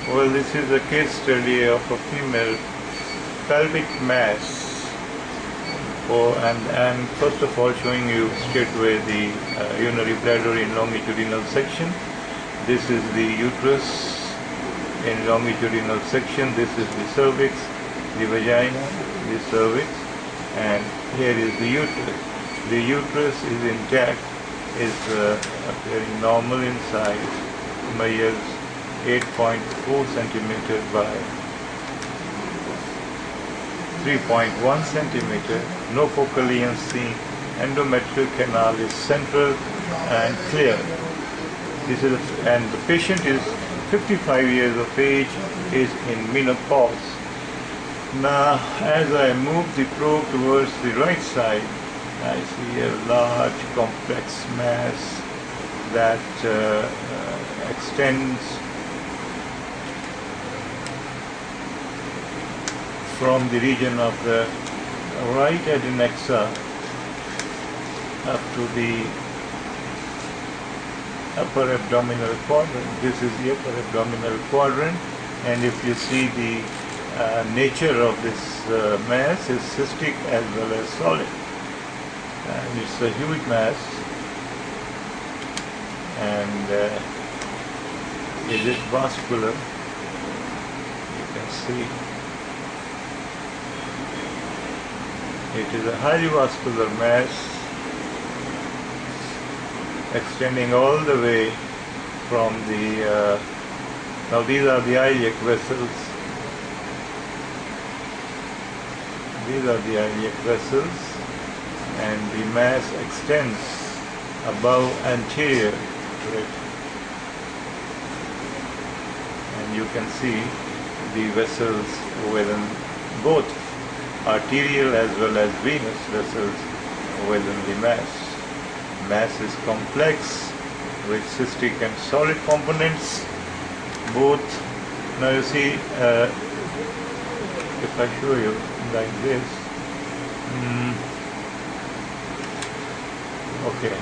Well, this is a case study of a female pelvic mass. And first of all showing you straight away the urinary bladder in longitudinal section. This is the uterus in longitudinal section. This is the cervix, the vagina, the cervix, and here is the uterus. The uterus is intact, is appearing normal in size, measures 8.4 centimeter by 3.1 centimeter. No focal lesions seen. Endometrial canal is central and clear. And the patient is 55 years of age, is in menopause. Now, as I move the probe towards the right side, I see a large complex mass that extends from the region of the right adnexa up to the upper abdominal quadrant. This is the upper abdominal quadrant, and if you see the nature of this mass is cystic as well as solid, and it's a huge mass. And is it vascular? You can see it is a highly vascular mass extending all the way from the now these are the iliac vessels. These are the iliac vessels, and the mass extends above anterior to it, and you can see the vessels within both arterial as well as venous vessels within the mass. Mass is complex with cystic and solid components both. Now you see, if I show you like this, okay,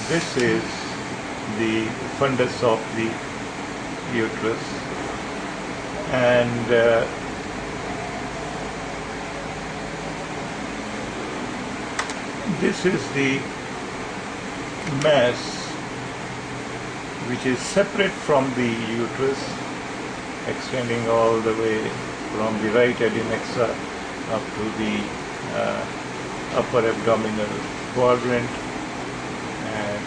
this is the fundus of the uterus, and this is the mass which is separate from the uterus, extending all the way from the right adnexa up to the upper abdominal quadrant. And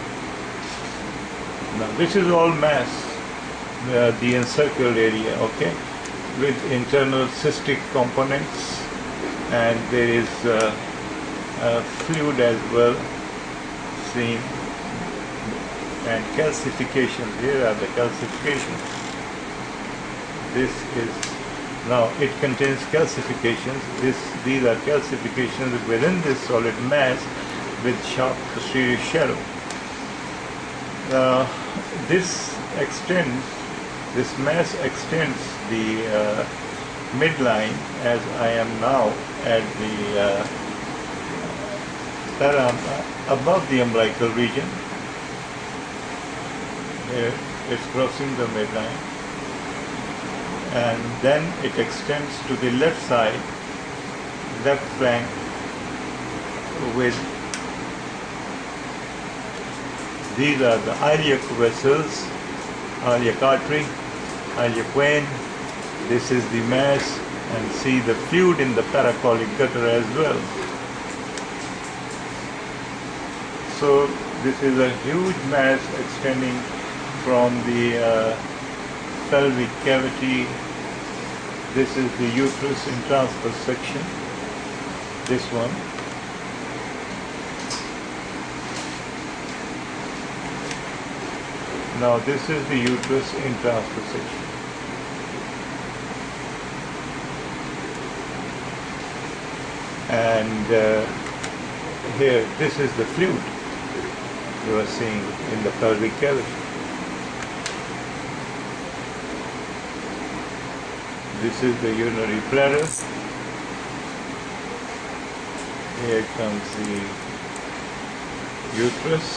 now this is all mass, the encircled area, okay, with internal cystic components, and there is fluid as well seen, and calcification. Here are the calcifications. This is, now it contains calcifications. These are calcifications within this solid mass with sharp posterior shadow. This mass extends the midline, as I am now at the above the umbilical region. Here it's crossing the midline, and then it extends to the left side, left flank, with these are the iliac vessels, iliac artery, iliac vein. This is the mass, and see the fluid in the paracolic gutter as well. So this is a huge mass extending from the pelvic cavity. This is the uterus in transverse section, this one. Now this is the uterus in transverse section. And here, this is the fluid you are seeing in the pelvic cavity. This is the urinary bladder. Here comes the uterus,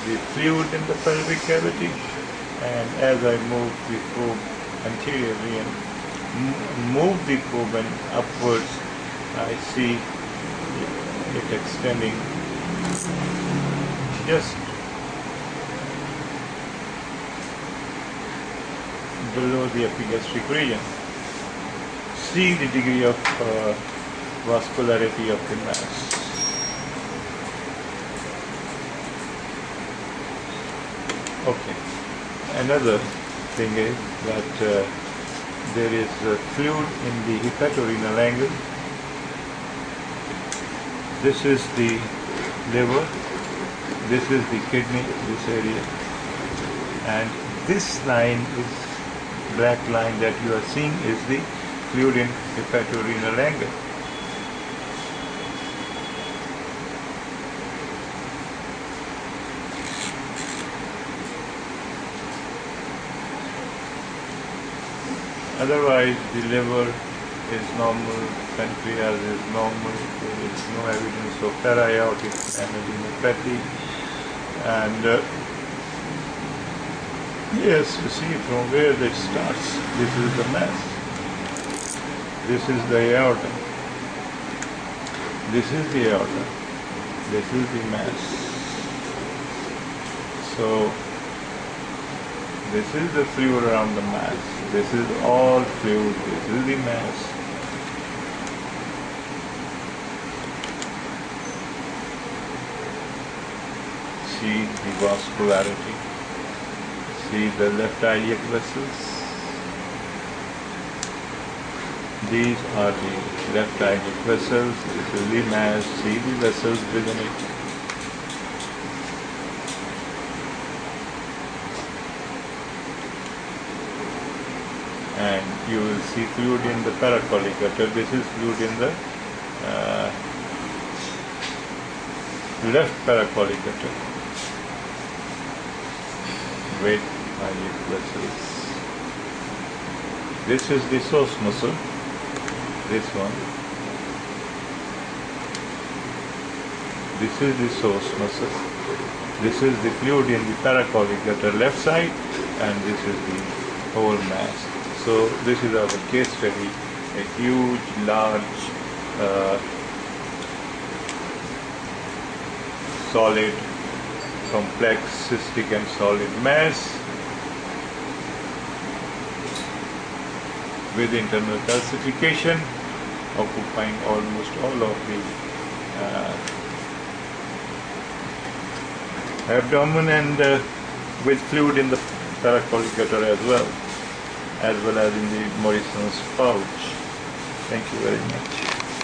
the fluid in the pelvic cavity, and as I move the probe anteriorly and move the probe upwards. I see it extending just below the epigastric region. See the degree of vascularity of the mass. Okay. Another thing is that there is fluid in the hepatorenal angle. This is the liver, this is the kidney, this area, and this line is black line that you are seeing is the fluid in hepatorenal angle. Otherwise, the liver is normal, pancreas is normal, there is no evidence of para-aortic angiodenopathy, and yes, you see from where it starts. This is the mass, this is the aorta, this is the aorta, this is the mass. So this is the fluid around the mass. This is all fluid. This is the mass. See the vascularity. See the left iliac vessels. These are the left iliac vessels. This is the mass. See the vessels within it. And you will see fluid in the paracolic gutter. This is fluid in the left paracolic gutter with iliac vessels. This is the psoas muscle, this one. This is the psoas muscle. This is the fluid in the paracolic gutter left side, and this is the whole mass. So this is our case study, a huge, large, solid, complex, cystic and solid mass with internal calcification occupying almost all of the abdomen, and with fluid in the paracolic gutter as well as in the Morrison's pouch. Thank you very much.